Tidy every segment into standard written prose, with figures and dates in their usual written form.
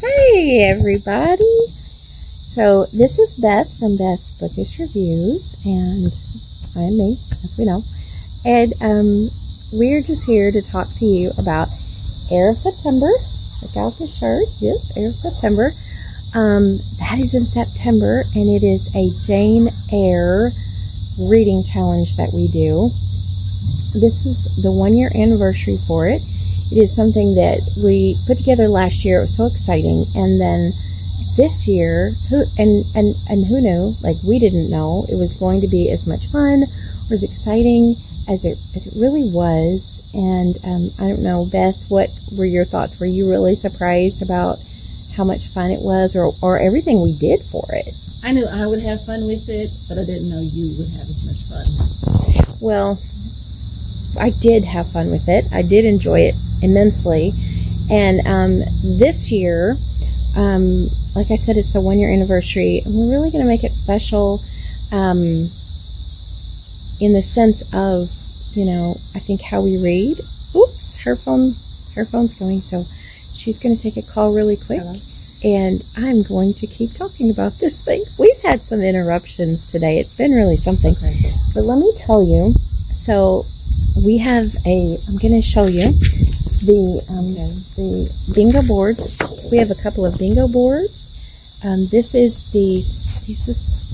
Hey everybody! So this is Beth from Beth's Bookish Reviews, and I'm me, as we know. And we're just here to talk to you about Eyre of September. Check out the shirt. Yes, Eyre of September. That is in September, and it is a Jane Eyre reading challenge that we do. This is the 1-year anniversary for it. It is something that we put together last year. It was so exciting. And then this year, who knew, like we didn't know, it was going to be as much fun or as exciting as it really was. And I don't know, Beth, what were your thoughts? Were you really surprised about how much fun it was or everything we did for it? I knew I would have fun with it, but I didn't know you would have as much fun. Well, I did have fun with it. I did enjoy it immensely. And this year, like I said, it's the 1-year anniversary, and we're really going to make it special in the sense of, I think how we read. Oops, her phone's going, so she's going to take a call really quick. Hello. And I'm going to keep talking about this thing. We've had some interruptions today. It's been really something. Okay. But let me tell you, so we have I'm going to show you the bingo boards. We have a couple of bingo boards. This is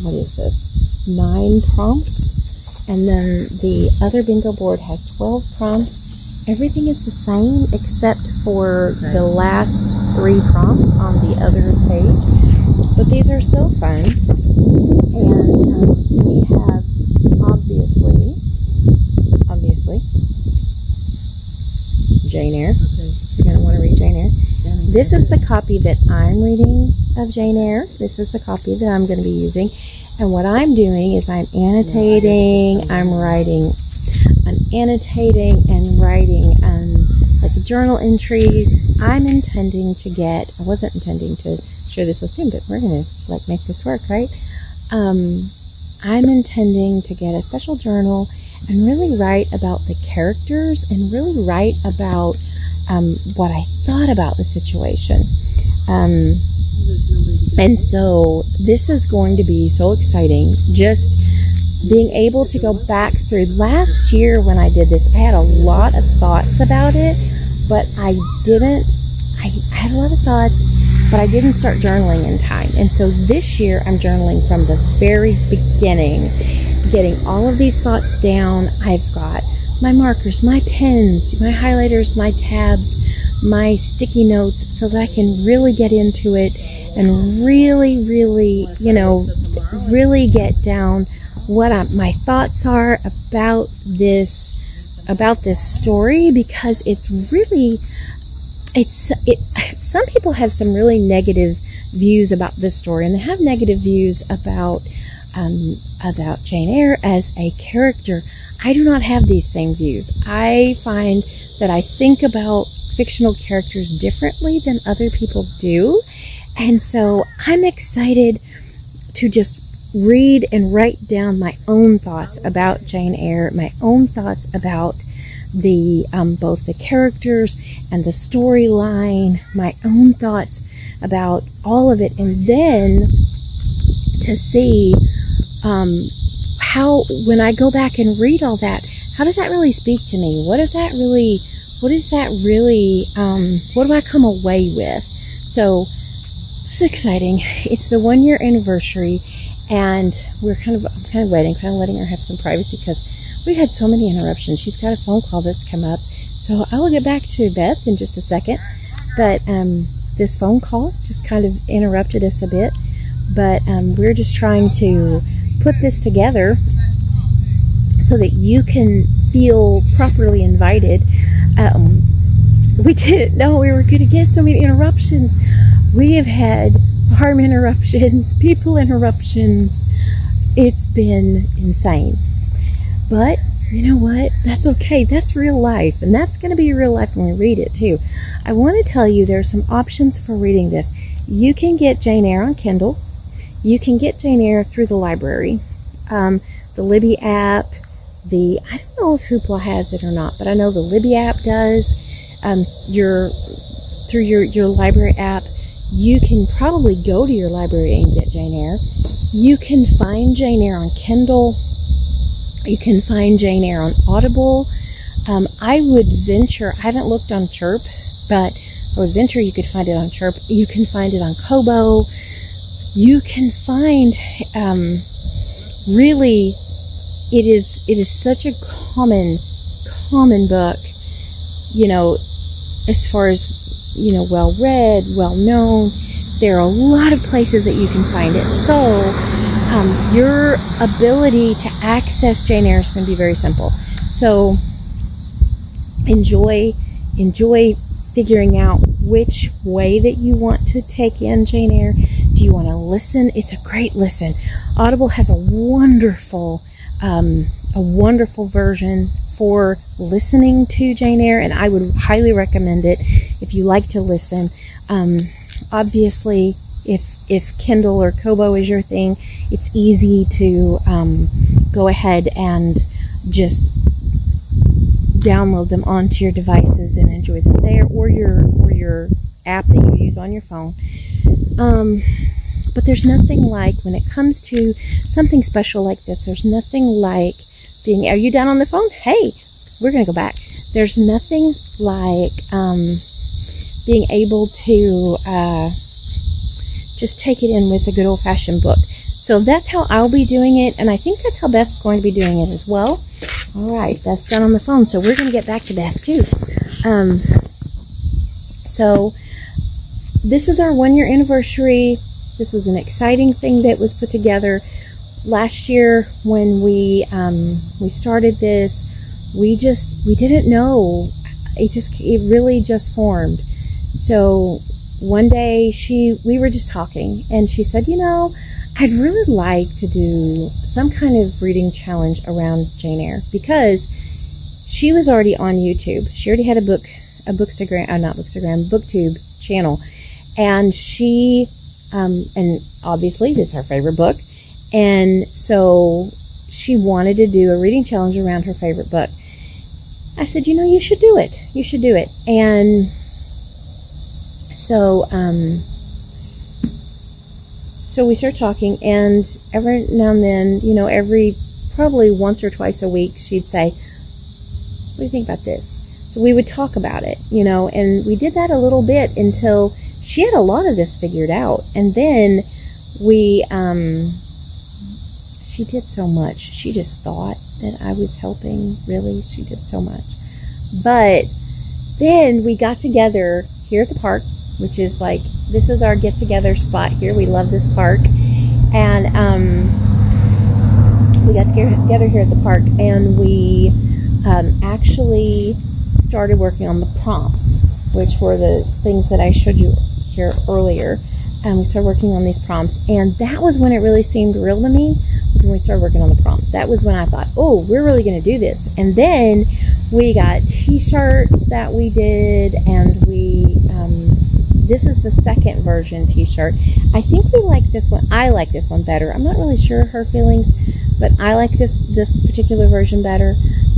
what is this? 9 prompts. And then the other bingo board has 12 prompts. Everything is the same except for the last 3 prompts on the other page. But these are so fun. And we have, obviously, Jane Eyre. Okay. You're going to want to read Jane Eyre. This is the copy that I'm reading of Jane Eyre. This is the copy that I'm going to be using. And what I'm doing is I'm annotating, I'm annotating and writing like journal entries. I wasn't intending to share this with him, but we're going to make this work, right? I'm intending to get a special journal and really write about the characters and really write about what I thought about the situation. And so this is going to be so exciting. Just being able to go back through last year when I did this, I had a lot of thoughts about it, but I had a lot of thoughts, but I didn't start journaling in time. And so this year I'm journaling from the very beginning, getting all of these thoughts down. I've got my markers, my pens, my highlighters, my tabs, my sticky notes, so that I can really get into it and really, really, really get down what my thoughts are about this story, because some people have some really negative views about this story, and they have negative views about Jane Eyre as a character. I do not have these same views. I find that I think about fictional characters differently than other people do. And so I'm excited to just read and write down my own thoughts about Jane Eyre, my own thoughts about the both the characters and the storyline, my own thoughts about all of it, and then to see how, when I go back and read all that, how does that really speak to me? What do I come away with? So it's exciting. It's the 1-year anniversary, and I'm kind of letting her have some privacy because we've had so many interruptions. She's got a phone call that's come up, so I will get back to Beth in just a second. But this phone call just kind of interrupted us a bit, but we're just trying to put this together so that you can feel properly invited. We didn't know we were going to get so many interruptions. We have had farm interruptions, people interruptions. It's been insane. But you know what? That's okay. That's real life. And that's going to be real life when we read it too. I want to tell you there are some options for reading this. You can get Jane Eyre on Kindle. You can get Jane Eyre through the library. The Libby app. I don't know if Hoopla has it or not, but I know the Libby app does. Through your library app, You can probably go to your library and get Jane Eyre. You can find Jane Eyre on Kindle. You can find Jane Eyre on Audible. I would venture, I haven't looked on Chirp, but I would venture you could find it on Chirp. You can find it on Kobo. You can find, really, it is such a common book, you know, as far as, you know, well read, well known. There are a lot of places that you can find it. So, your ability to access Jane Eyre is going to be very simple. So, enjoy figuring out which way that you want to take in Jane Eyre. Do you want to listen? It's a great listen. Audible has a wonderful version for listening to Jane Eyre, and I would highly recommend it if you like to listen. Obviously, if Kindle or Kobo is your thing, it's easy to go ahead and just download them onto your devices and enjoy them there, or your app that you use on your phone. But there's nothing like, when it comes to something special like this, there's nothing like being, are you down on the phone? Hey, we're going to go back. There's nothing like being able to just take it in with a good old-fashioned book. So that's how I'll be doing it, and I think that's how Beth's going to be doing it as well. All right, Beth's down on the phone, so we're going to get back to Beth too. So this is our 1-year anniversary. This was an exciting thing that was put together last year when we started this. We didn't know. It really just formed. So one day we were just talking, and she said, you know, I'd really like to do some kind of reading challenge around Jane Eyre, because she was already on YouTube. She already had a booktube channel, and she, and obviously this is her favorite book, and so she wanted to do a reading challenge around her favorite book. I said, you know, you should do it. You should do it. And so, so we started talking, and every now and then, you know, probably once or twice a week, she'd say, what do you think about this? So we would talk about it, you know, and we did that a little bit until she had a lot of this figured out. And then she did so much. She just thought that I was helping. Really, she did so much. But then we got together here at the park, which is like, this is our get-together spot here. We love this park. And we got together here at the park, and we actually started working on the prompts, which were the things that I showed you here earlier. And we started working on these prompts, and that was when it really seemed real to me, was when we started working on the prompts. That was when I thought, oh, we're really going to do this. And then we got t-shirts that we did, and this is the second version t-shirt. I think we like this one. I like this one better. I'm not really sure her feelings, but I like this particular version better.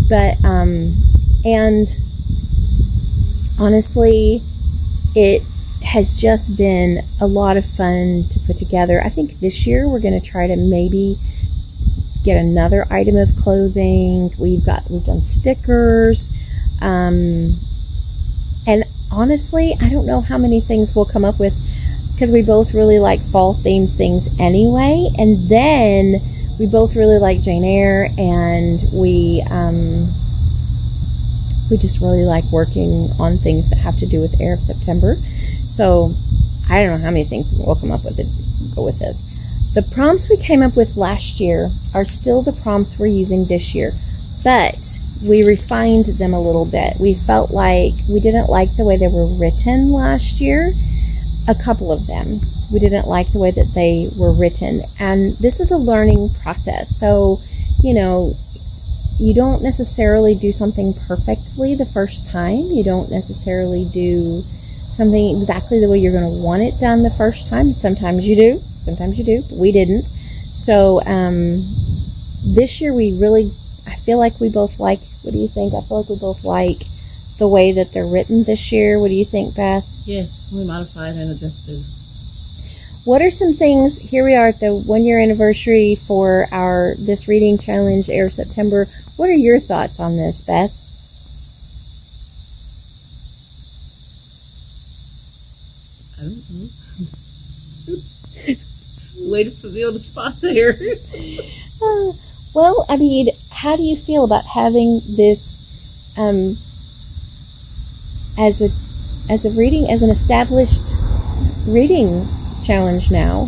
But, and honestly, it has just been a lot of fun to put together. I think this year we're going to try to maybe get another item of clothing. We've done stickers, and honestly, I don't know how many things we'll come up with, because we both really like fall themed things anyway, and then we both really like Jane Eyre, and we just really like working on things that have to do with Eyre of September. So I don't know how many things we'll come up with to go with this. The prompts we came up with last year are still the prompts we're using this year, but we refined them a little bit. We felt like we didn't like the way they were written last year. A couple of them, we didn't like the way that they were written, and this is a learning process. So, you know, you don't necessarily do something perfectly the first time. You don't necessarily do something exactly the way you're going to want it done the first time. Sometimes you do, but we didn't. So this year I feel like we both like, what do you think? I feel like we both like the way that they're written this year. What do you think, Beth? Yes, we modified and adjusted. what are some things, here we are at the 1 year anniversary for this reading challenge, Eyre of September. What are your thoughts on this, Beth? I don't know. Way to put me on the spot there. Well, I mean, how do you feel about having this as a reading, as an established reading challenge now?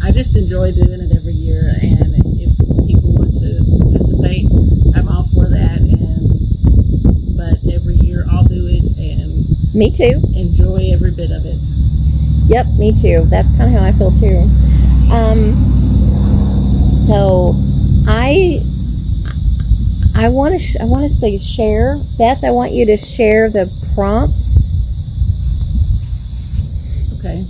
I just enjoy doing it every year, and if people want to participate, I'm all for that. But every year I'll do it and Me too. enjoy every bit of it. Yep, me too. That's kind of how I feel too. So I want to say share. Beth, I want you to share the prompts. Okay.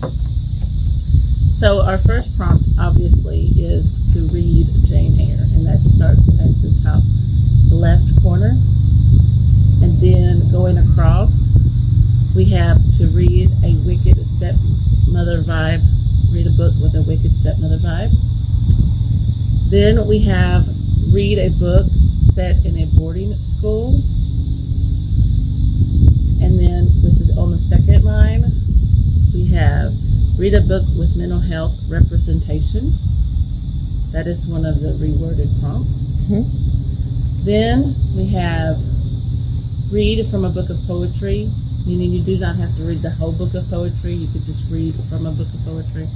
So our first prompt, obviously, is to read Jane Eyre, and that starts at the top left corner. And then going across, we have to read a wicked stepmother vibe, read a book with a wicked stepmother vibe. Then we have read a book set in a boarding school. And then on the second line, we have read a book with mental health representation. That is one of the reworded prompts. Mm-hmm. Then we have read from a book of poetry, meaning you do not have to read the whole book of poetry. You could just read from a book of poetry.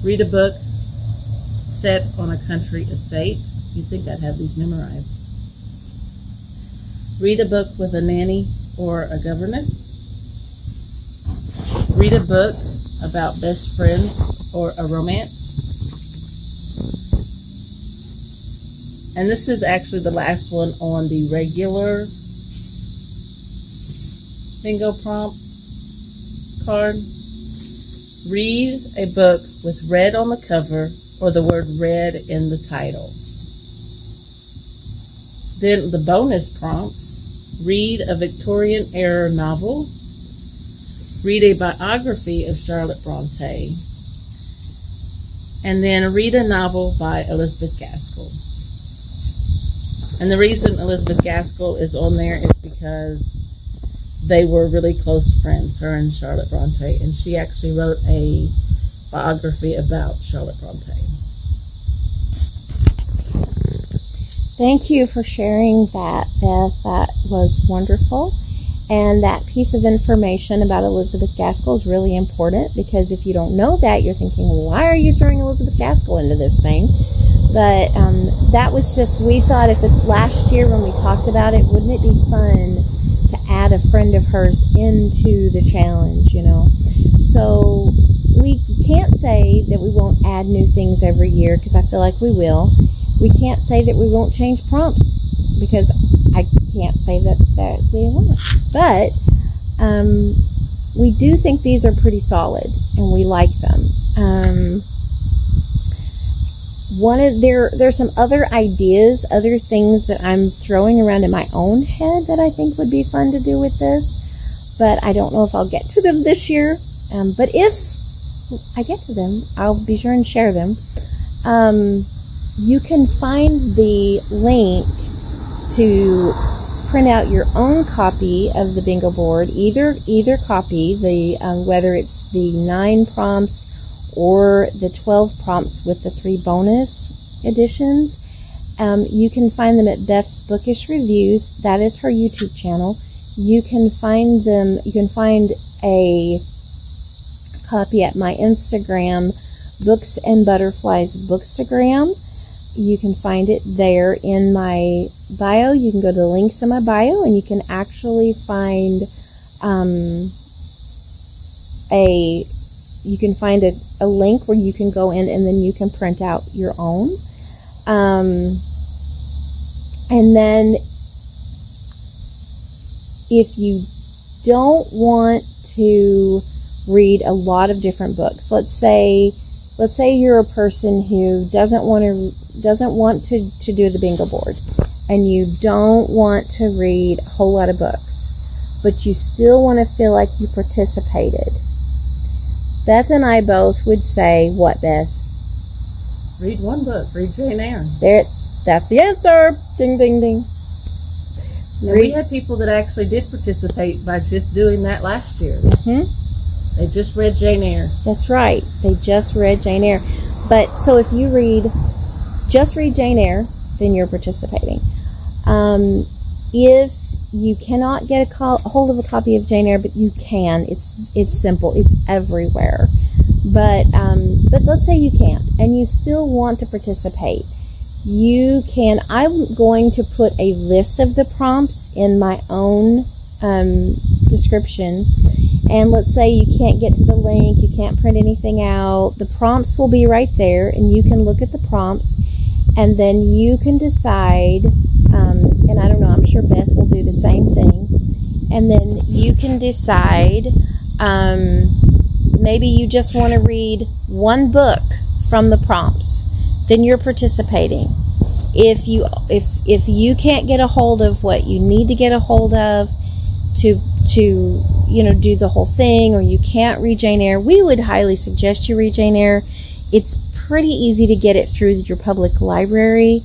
Read a book set on a country estate. You'd think I'd have these memorized. Read a book with a nanny or a governess. Read a book about best friends or a romance. And this is actually the last one on the regular bingo prompt card. Read a book with red on the cover or the word red in the title. Then the bonus prompts: read a Victorian Era novel, read a biography of Charlotte Bronte, and then read a novel by Elizabeth Gaskell. And the reason Elizabeth Gaskell is on there is because they were really close friends, her and Charlotte Bronte, and she actually wrote a biography about Charlotte Bronte. Thank you for sharing that, Beth. That was wonderful. And that piece of information about Elizabeth Gaskell is really important, because if you don't know that, you're thinking, well, why are you throwing Elizabeth Gaskell into this thing? But that was just, we thought if last year when we talked about it, wouldn't it be fun to add a friend of hers into the challenge, you know? So we can't say that we won't add new things every year, because I feel like we will. We can't say that we won't change prompts, because I can't say that we won't. But we do think these are pretty solid, and we like them. There's some other ideas, other things that I'm throwing around in my own head that I think would be fun to do with this, but I don't know if I'll get to them this year. But if I get to them, I'll be sure and share them. You can find the link to print out your own copy of the bingo board, either copy, whether it's the 9 prompts or the 12 prompts with the 3 bonus editions. You can find them at Beth's Bookish Reviews. That is her YouTube channel. You can find a copy at my Instagram, Books and Butterflies Bookstagram. You can find it there in my bio. You can go to the links in my bio, and you can actually find a link where you can go in, and then you can print out your own. And then if you don't want to read a lot of different books, let's say you're a person who doesn't want to do the bingo board, and you don't want to read a whole lot of books, but you still want to feel like you participated. Beth and I both would say, what, Beth? Read one book. Read Jane Eyre. That's the answer. Ding, ding, ding. Now, we had people that actually did participate by just doing that last year. Mm-hmm. They just read Jane Eyre. That's right. They just read Jane Eyre. But, so if you just read Jane Eyre, then you're participating. If you cannot get a hold of a copy of Jane Eyre, but you can, it's simple. It's everywhere. But let's say you can't, and you still want to participate. You can. I'm going to put a list of the prompts in my own description. And let's say you can't get to the link, you can't print anything out. The prompts will be right there, and you can look at the prompts, and then you can decide, and I don't know, I'm sure Beth will do the same thing, and then you can decide, maybe you just want to read one book from the prompts, then you're participating. If you can't get a hold of what you need to get a hold of to do the whole thing, or you can't read Jane Eyre, we would highly suggest you read Jane Eyre. It's pretty easy to get it through your public library,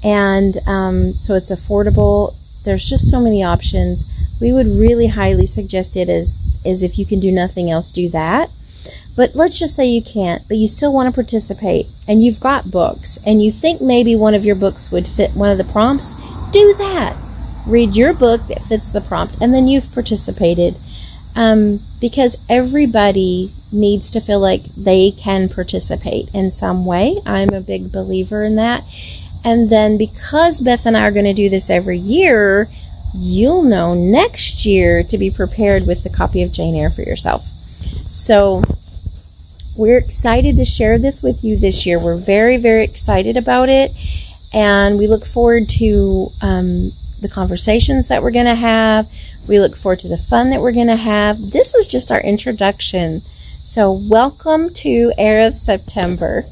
and so it's affordable. There's just so many options. We would really highly suggest it as if you can do nothing else, do that. But let's just say you can't, but you still want to participate, and you've got books, and you think maybe one of your books would fit one of the prompts, do that. Read your book that fits the prompt, and then you've participated. Because everybody needs to feel like they can participate in some way. I'm a big believer in that. And then because Beth and I are going to do this every year, you'll know next year to be prepared with the copy of Jane Eyre for yourself. So we're excited to share this with you this year. We're very, very excited about it. And we look forward to the conversations that we're going to have. We look forward to the fun that we're going to have. This is just our introduction. So welcome to Eyre of September.